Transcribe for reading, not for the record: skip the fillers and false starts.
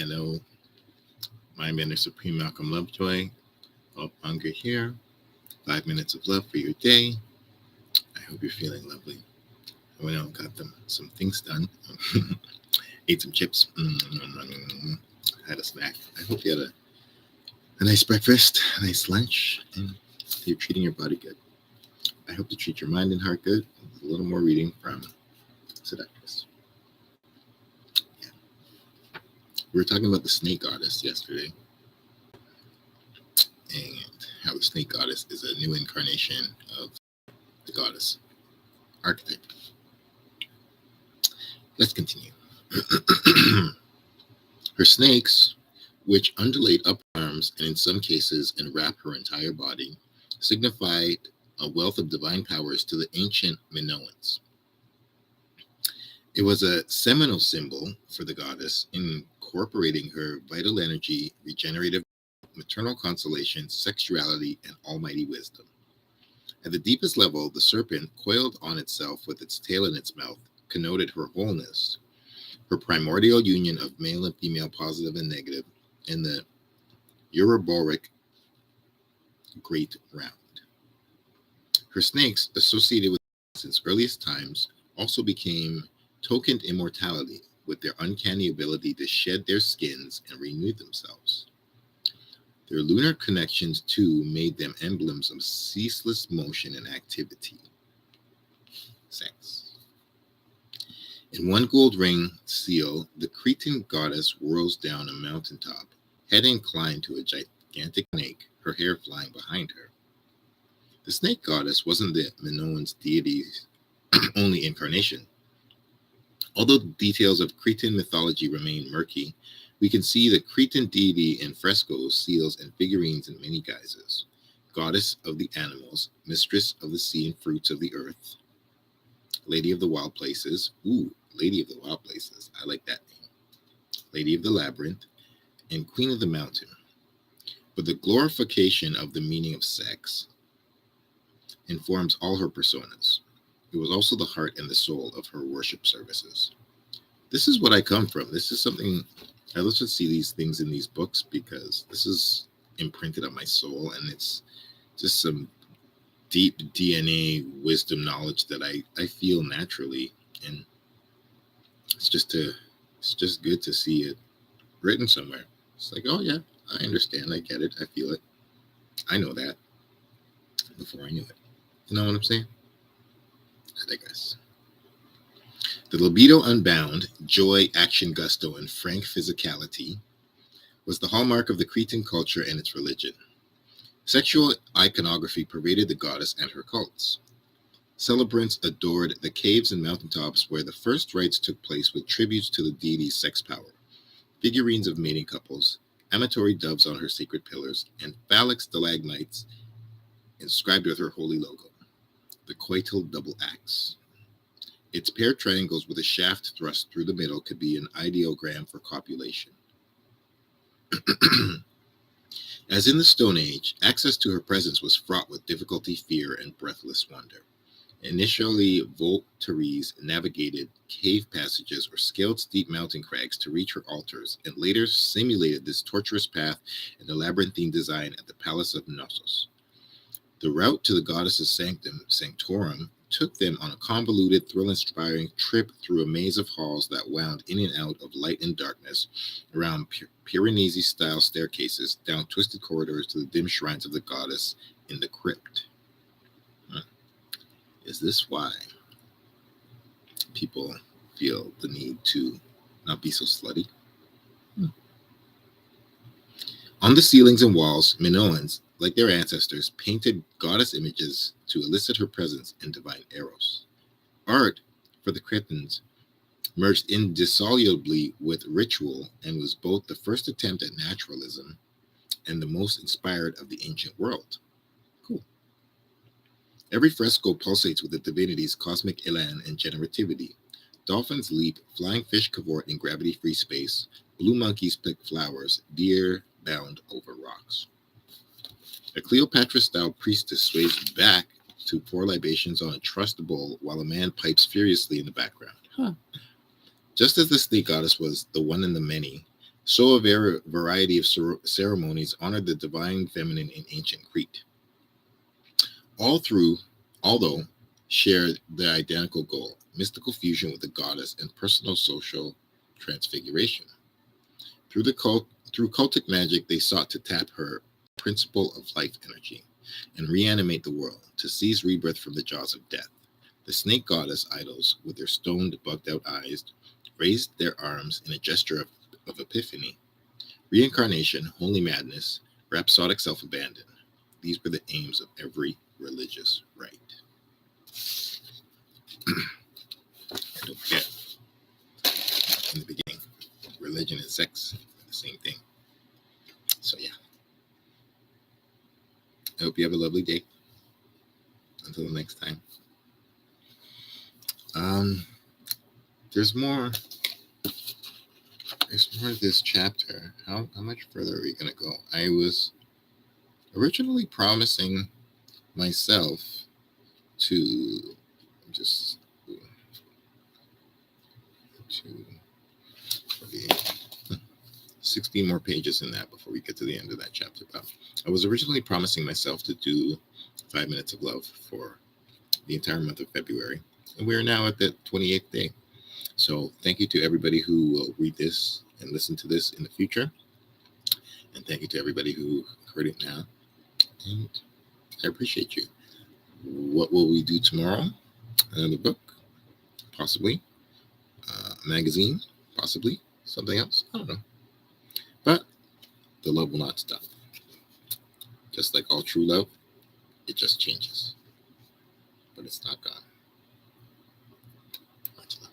Hello, my Inventor Supreme Malcolm Lovejoy, Lovemonger here. 5 minutes of love for your day. I hope you're feeling lovely. I went out and got some things done. Ate some chips. Had a snack. I hope you had a nice breakfast, a nice lunch, and you're treating your body good. I hope to treat your mind and heart good with a little more reading from Seductress. Yeah. We were talking about the snake goddess yesterday, and how the snake goddess is a new incarnation of the goddess archetype. Let's continue. Her snakes, which undulate up her arms and in some cases enwrap her entire body, signified a wealth of divine powers to the ancient Minoans. It was a seminal symbol for the goddess, incorporating her vital energy, regenerative, maternal consolation, sexuality, and almighty wisdom. At the deepest level, the serpent, coiled on itself with its tail in its mouth, connoted her wholeness, her primordial union of male and female, positive and negative, in the Uroboric great round. Her snakes, associated with since earliest times, also became tokened immortality, with their uncanny ability to shed their skins and renew themselves. Their lunar connections, too, made them emblems of ceaseless motion and activity. Sex. In one gold ring seal, the Cretan goddess whirls down a mountaintop, head inclined to a gigantic snake, her hair flying behind her. The snake goddess wasn't the Minoan's deity's only incarnation. Although the details of Cretan mythology remain murky, we can see the Cretan deity in frescoes, seals, and figurines in many guises. Goddess of the animals, mistress of the sea and fruits of the earth, lady of the wild places. Ooh, lady of the wild places. I like that name. Lady of the labyrinth, and queen of the mountain. But the glorification of the meaning of sex informs all her personas. It was also the heart and the soul of her worship services. This is what I come from. This is something I love to see these things in these books because this is imprinted on my soul, and it's just some deep DNA wisdom knowledge that I feel naturally, and it's just good to see it written somewhere. It's like, oh yeah, I understand, I get it, I feel it, I know that before I knew it. You know what I'm saying? I digress. The libido unbound, joy, action, gusto, and frank physicality was the hallmark of the Cretan culture and its religion. Sexual iconography pervaded the goddess and her cults. Celebrants adored the caves and mountaintops where the first rites took place with tributes to the deity's sex power, figurines of mating couples, amatory doves on her sacred pillars, and phallic stalagmites inscribed with her holy logo, the coital double axe. Its paired triangles with a shaft thrust through the middle could be an ideogram for copulation. As in the Stone Age, access to her presence was fraught with difficulty, fear, and breathless wonder. Initially, votaries navigated cave passages or scaled steep mountain crags to reach her altars, and later simulated this tortuous path in the labyrinthine design at the Palace of Knossos. The route to the goddess's sanctorum, took them on a convoluted, thrill-inspiring trip through a maze of halls that wound in and out of light and darkness, around Piranesi-style staircases, down twisted corridors to the dim shrines of the goddess in the crypt. Is this why people feel the need to not be so slutty? On the ceilings and walls, Minoans, like their ancestors, painted goddess images to elicit her presence in divine eros. Art, for the Cretans, merged indissolubly with ritual and was both the first attempt at naturalism and the most inspired of the ancient world. Cool. Every fresco pulsates with the divinity's cosmic elan and generativity. Dolphins leap, flying fish cavort in gravity-free space, blue monkeys pick flowers, deer bound over rocks. A Cleopatra-style priestess sways back to pour libations on a trussed bowl while a man pipes furiously in the background. Just as the snake goddess was the one in the many, So a variety of ceremonies honored the divine feminine in ancient Crete. All through, although shared the identical goal, mystical fusion with the goddess and personal social transfiguration. Through through cultic magic, they sought to tap her principle of life energy and reanimate the world to seize rebirth from the jaws of death. The snake goddess idols, with their stoned, bugged out eyes, raised their arms in a gesture of epiphany. Reincarnation, holy madness, rhapsodic self abandon. These were the aims of every religious rite. And don't forget, in the beginning, religion and sex, the same thing. So, yeah. I hope you have a lovely day. Until the next time. There's more. There's more of this chapter. How much further are we gonna go? I was originally promising myself to just to 16 more pages in that before we get to the end of that chapter. But I was originally promising myself to do 5 minutes of love for the entire month of February, and we're now at the 28th day. So thank you to everybody who will read this and listen to this in the future. And thank you to everybody who heard it now. And I appreciate you. What will we do tomorrow? Another book? Possibly. A magazine? Possibly. Something else? I don't know. But the love will not stop. Just like all true love, it just changes. But it's not gone. Much love.